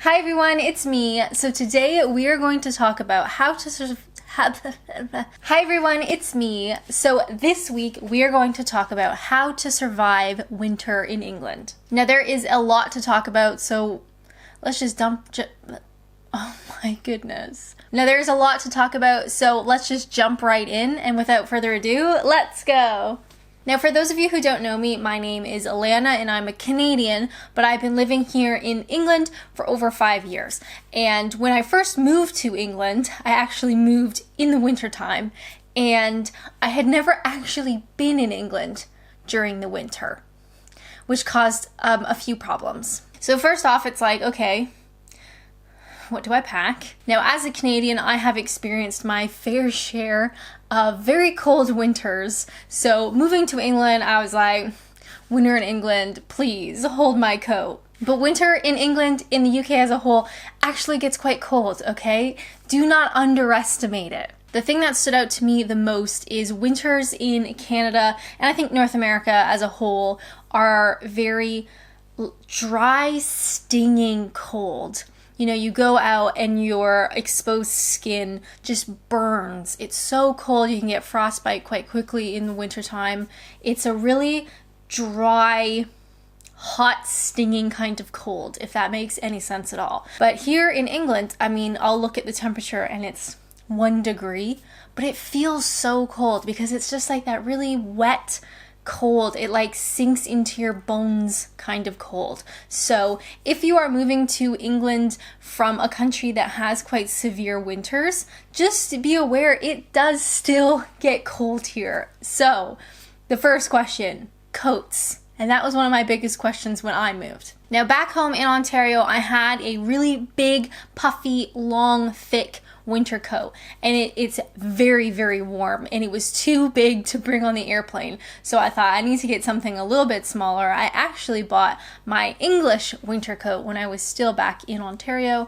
Hi everyone, it's me. So today we are going to talk about how to Hi everyone, it's me. So this week we are going to talk about how to survive winter in England. Now there is a lot to talk about, so let's just oh my goodness. Now there's a lot to talk about, so let's just jump right in, and without further ado, let's go! Now for those of you who don't know me, my name is Alanna and I'm a Canadian, but I've been living here in England for over 5 years. And when I first moved to England, I actually moved in the wintertime, and I had never actually been in England during the winter, which caused a few problems. So first off, it's like, okay, what do I pack? Now, as a Canadian, I have experienced my fair share of very cold winters. So moving to England, I was like, winter in England, please hold my coat. But winter in England, in the UK as a whole, actually gets quite cold, okay? Do not underestimate it. The thing that stood out to me the most is winters in Canada, and I think North America as a whole, are very dry, stinging cold. You know, you go out and your exposed skin just burns. It's so cold, you can get frostbite quite quickly in the wintertime. It's a really dry, hot, stinging kind of cold, if that makes any sense at all. But here in England, I mean, I'll look at the temperature and it's 1 degree, but it feels so cold because it's just like that really wet cold. It like sinks into your bones kind of cold. So if you are moving to England from a country that has quite severe winters, just be aware it does still get cold here. So the first question, coats. And that was one of my biggest questions when I moved. Now back home in Ontario, I had a really big, puffy, long, thick winter coat, and it's very, very warm, and it was too big to bring on the airplane. So I thought I need to get something a little bit smaller. I actually bought my English winter coat when I was still back in Ontario.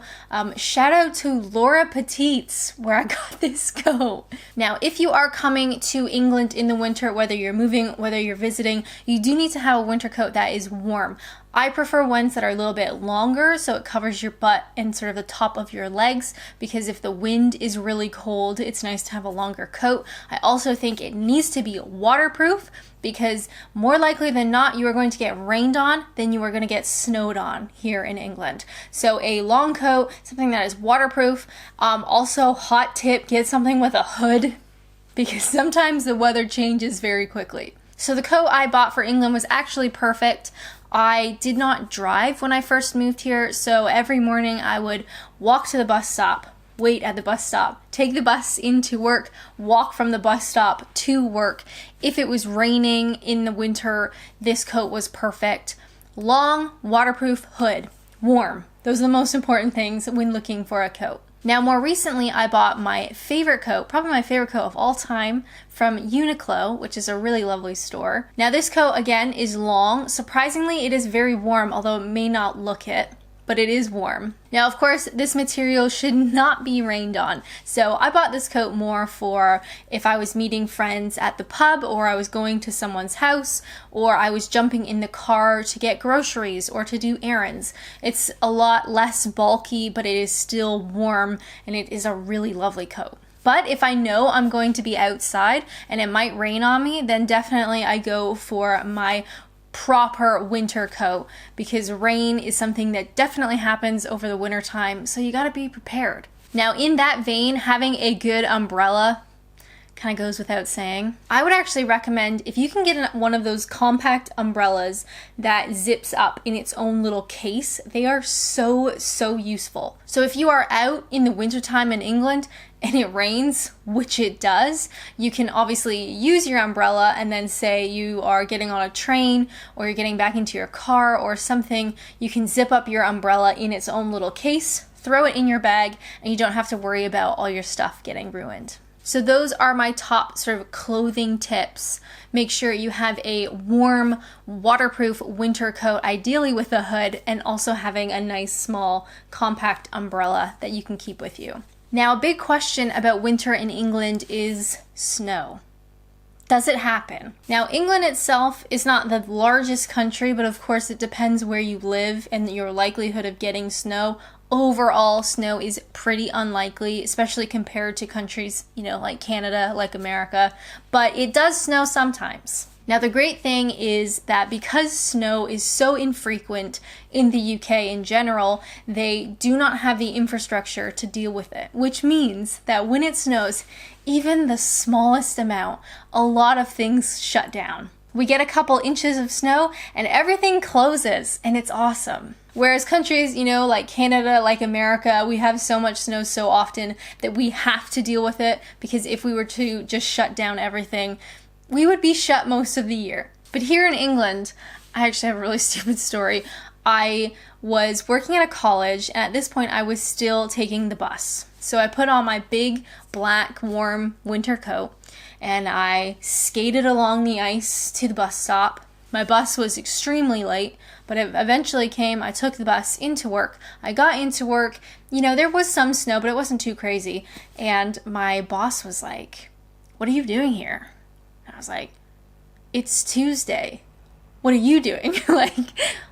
Shout out to Laura Petite's where I got this coat. Now, if you are coming to England in the winter, whether you're moving, whether you're visiting, you do need to have a winter coat that is warm. I prefer ones that are a little bit longer so it covers your butt and sort of the top of your legs, because if the wind is really cold, it's nice to have a longer coat. I also think it needs to be waterproof, because more likely than not, you are going to get rained on than you are going to get snowed on here in England. So a long coat, something that is waterproof. Also, hot tip, get something with a hood, because sometimes the weather changes very quickly. So the coat I bought for England was actually perfect. I did not drive when I first moved here, so every morning I would walk to the bus stop, wait at the bus stop, take the bus into work, walk from the bus stop to work. If it was raining in the winter, this coat was perfect. Long, waterproof, hood, warm. Those are the most important things when looking for a coat. Now, more recently, I bought my favorite coat, probably my favorite coat of all time, from Uniqlo, which is a really lovely store. Now, this coat, again, is long. Surprisingly, it is very warm, although it may not look it, but it is warm. Now, of course, this material should not be rained on. So I bought this coat more for if I was meeting friends at the pub, or I was going to someone's house, or I was jumping in the car to get groceries or to do errands. It's a lot less bulky, but it is still warm, and it is a really lovely coat. But if I know I'm going to be outside and it might rain on me, then definitely I go for my proper winter coat, because rain is something that definitely happens over the winter time, so you gotta be prepared. Now, in that vein, having a good umbrella kind of goes without saying. I would actually recommend, if you can get one of those compact umbrellas that zips up in its own little case, they are so useful. So if you are out in the wintertime in England and it rains, which it does, you can obviously use your umbrella, and then say you are getting on a train or you're getting back into your car or something, you can zip up your umbrella in its own little case, throw it in your bag, and you don't have to worry about all your stuff getting ruined. So those are my top sort of clothing tips. Make sure you have a warm, waterproof winter coat, ideally with a hood, and also having a nice small compact umbrella that you can keep with you. Now, a big question about winter in England is snow. Does it happen? Now, England itself is not the largest country, but of course it depends where you live, and your likelihood of getting snow overall snow is pretty unlikely, especially compared to countries, like Canada, like America, but it does snow sometimes. Now, the great thing is that because snow is so infrequent in the UK in general, they do not have the infrastructure to deal with it, which means that when it snows, even the smallest amount, a lot of things shut down. We get a couple inches of snow and everything closes, and it's awesome. Whereas countries, like Canada, like America, we have so much snow so often that we have to deal with it, because if we were to just shut down everything, we would be shut most of the year. But here in England, I actually have a really stupid story. I was working at a college, and at this point I was still taking the bus. So I put on my big black warm winter coat and I skated along the ice to the bus stop. My bus was extremely late, but it eventually came. I took the bus into work. I got into work. There was some snow, but it wasn't too crazy. And my boss was like, "What are you doing here?" And I was like, "It's Tuesday. What are you doing?" Like,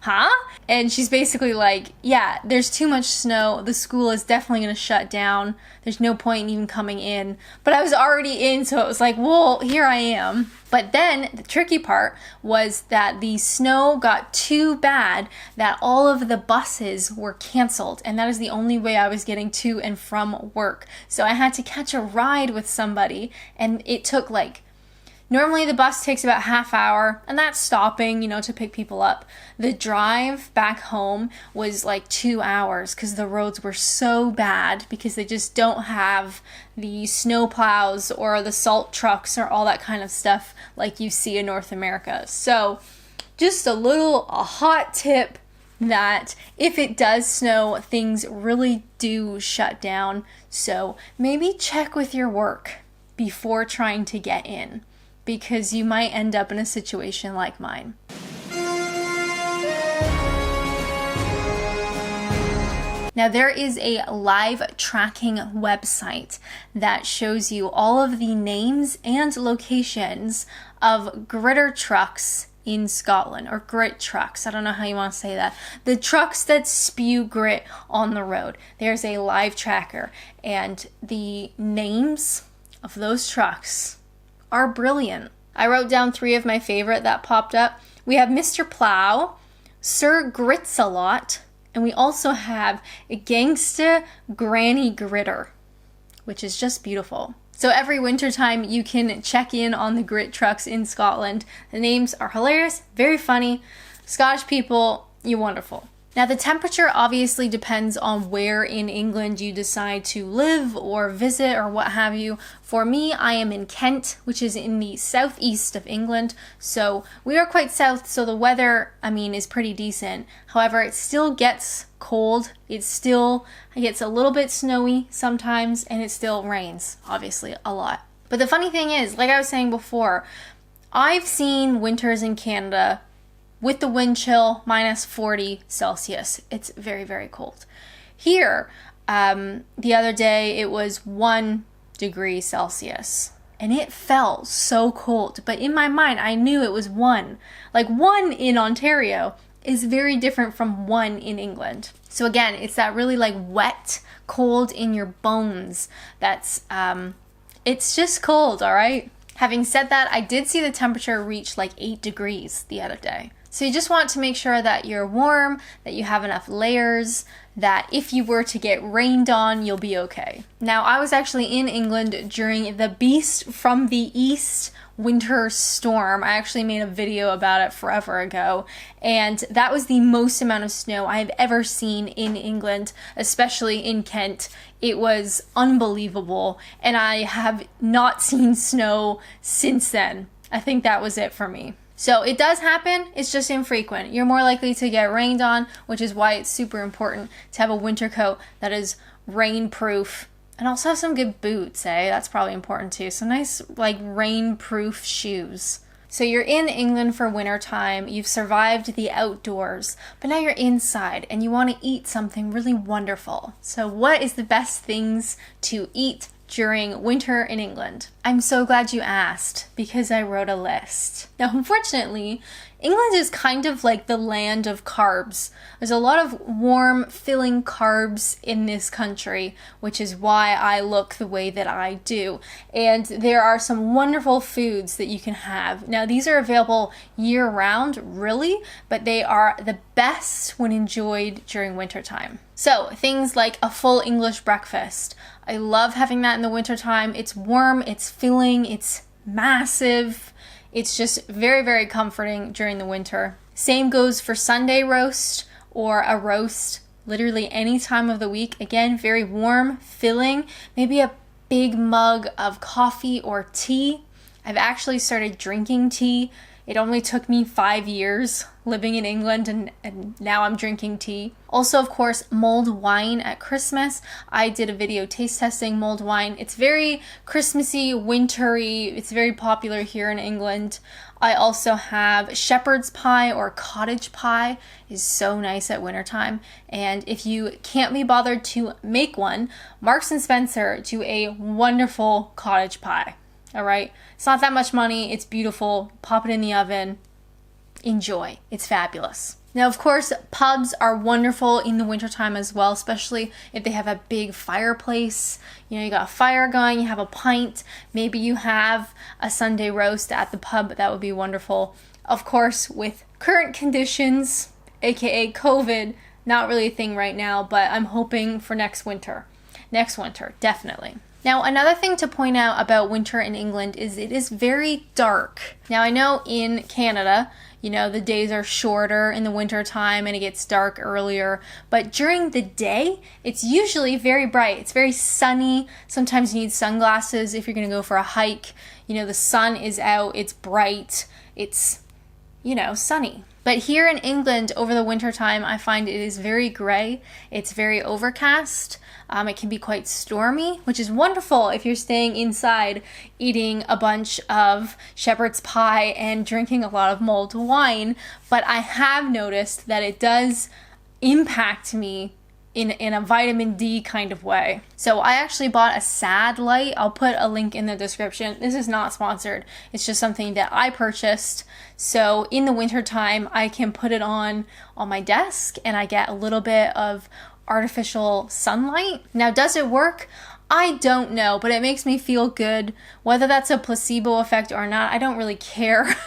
huh? And she's basically like, "Yeah, there's too much snow. The school is definitely going to shut down. There's no point in even coming in." But I was already in, so it was like, well, here I am. But then the tricky part was that the snow got too bad that all of the buses were canceled. And that is the only way I was getting to and from work. So I had to catch a ride with somebody, and it took normally the bus takes about half hour, and that's stopping, to pick people up. The drive back home was 2 hours because the roads were so bad, because they just don't have the snow plows or the salt trucks or all that kind of stuff like you see in North America. So just a hot tip that if it does snow, things really do shut down. So maybe check with your work before trying to get in, because you might end up in a situation like mine. Now, there is a live tracking website that shows you all of the names and locations of gritter trucks in Scotland, or grit trucks. I don't know how you want to say that. The trucks that spew grit on the road. There's a live tracker, and the names of those trucks are brilliant. I wrote down 3 of my favorite that popped up. We have Mr. Plow, Sir Grits-a-Lot, and we also have a Gangsta Granny Gritter, which is just beautiful. So every wintertime you can check in on the grit trucks in Scotland. The names are hilarious, very funny. Scottish people, you're wonderful. Now, the temperature obviously depends on where in England you decide to live or visit or what have you. For me, I am in Kent, which is in the southeast of England. So we are quite south, so the weather, is pretty decent. However, it still gets cold. It gets a little bit snowy sometimes, and it still rains, obviously, a lot. But the funny thing is, like I was saying before, I've seen winters in Canada with the wind chill, minus 40 Celsius. It's very, very cold. Here, the other day, it was 1 degree Celsius. And it felt so cold. But in my mind, I knew it was 1. 1 in Ontario is very different from 1 in England. So again, it's that really wet, cold in your bones. That's, it's just cold, all right? Having said that, I did see the temperature reach 8 degrees the other day. So you just want to make sure that you're warm, that you have enough layers, that if you were to get rained on, you'll be okay. Now, I was actually in England during the Beast from the East winter storm. I actually made a video about it forever ago, and that was the most amount of snow I've ever seen in England, especially in Kent. It was unbelievable, and I have not seen snow since then. I think that was it for me. So it does happen, it's just infrequent. You're more likely to get rained on, which is why it's super important to have a winter coat that is rain-proof. And also have some good boots, That's probably important too. Some nice, rain-proof shoes. So you're in England for winter time, you've survived the outdoors, but now you're inside and you want to eat something really wonderful. So what is the best things to eat during winter in England? I'm so glad you asked, because I wrote a list. Now, unfortunately, England is kind of like the land of carbs. There's a lot of warm, filling carbs in this country, which is why I look the way that I do. And there are some wonderful foods that you can have. Now, these are available year-round, really, but they are the best when enjoyed during wintertime. So, things like a full English breakfast. I love having that in the wintertime. It's warm, it's filling, it's massive. It's just very, very comforting during the winter. Same goes for Sunday roast or a roast literally any time of the week. Again, very warm, filling, maybe a big mug of coffee or tea. I've actually started drinking tea. It only took me 5 years living in England and now I'm drinking tea. Also, of course, mulled wine at Christmas. I did a video taste testing mulled wine. It's very Christmassy, wintry. It's very popular here in England. I also have shepherd's pie or cottage pie. Is so nice at wintertime. And if you can't be bothered to make one, Marks and Spencer do a wonderful cottage pie. All right, it's not that much money. It's beautiful. Pop it in the oven. Enjoy. It's fabulous. Now, of course, pubs are wonderful in the wintertime as well, especially if they have a big fireplace. You know, you got a fire going, you have a pint. Maybe you have a Sunday roast at the pub. That would be wonderful. Of course, with current conditions, aka COVID, not really a thing right now, but I'm hoping for next winter. Next winter, definitely. Now, another thing to point out about winter in England is it is very dark. Now, I know in Canada, you know, the days are shorter in the winter time and it gets dark earlier, but during the day, it's usually very bright. It's very sunny. Sometimes you need sunglasses if you're going to go for a hike. You know, the sun is out, it's bright, it's, you know, sunny. But here in England, over the winter time, I find it is very gray. It's very overcast. It can be quite stormy, which is wonderful if you're staying inside eating a bunch of shepherd's pie and drinking a lot of mulled wine. But I have noticed that it does impact me in a vitamin D kind of way. So I actually bought a SAD light. I'll put a link in the description. This is not sponsored. It's just something that I purchased. So in the wintertime, I can put it on my desk and I get a little bit of artificial sunlight. Now, does it work? I don't know, but it makes me feel good. Whether that's a placebo effect or not, I don't really care.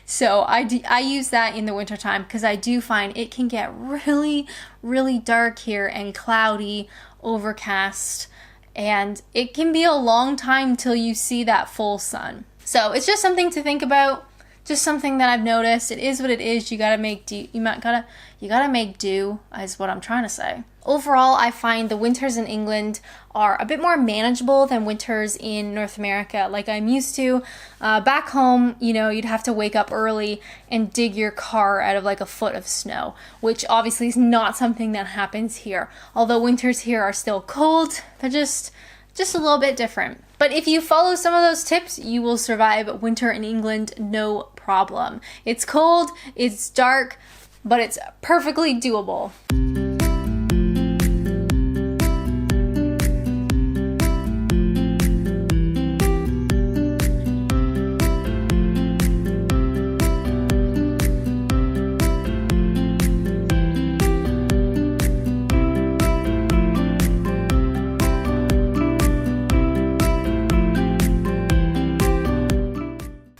So I use that in the wintertime because I do find it can get really, really dark here and cloudy, overcast, and it can be a long time till you see that full sun. So it's just something to think about. Just something that I've noticed. It is what it is. You gotta make do. You gotta make do, is what I'm trying to say. Overall, I find the winters in England are a bit more manageable than winters in North America, like I'm used to. Back home, you know, you'd have to wake up early and dig your car out of like a foot of snow, which obviously is not something that happens here. Although winters here are still cold, they're just a little bit different. But if you follow some of those tips, you will survive winter in England no problem. It's cold, it's dark, but it's perfectly doable.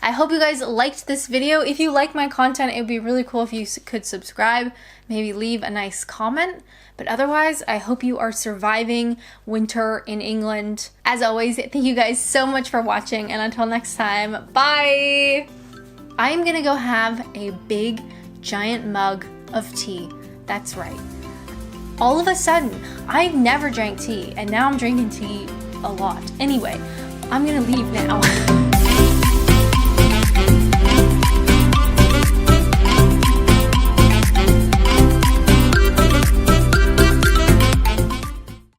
I hope you guys liked this video. If you like my content, it would be really cool if you could subscribe, maybe leave a nice comment. But otherwise, I hope you are surviving winter in England. As always, thank you guys so much for watching, and until next time, bye! I am gonna go have a big, giant mug of tea. That's right. All of a sudden, I never drank tea, and now I'm drinking tea a lot. Anyway, I'm gonna leave now.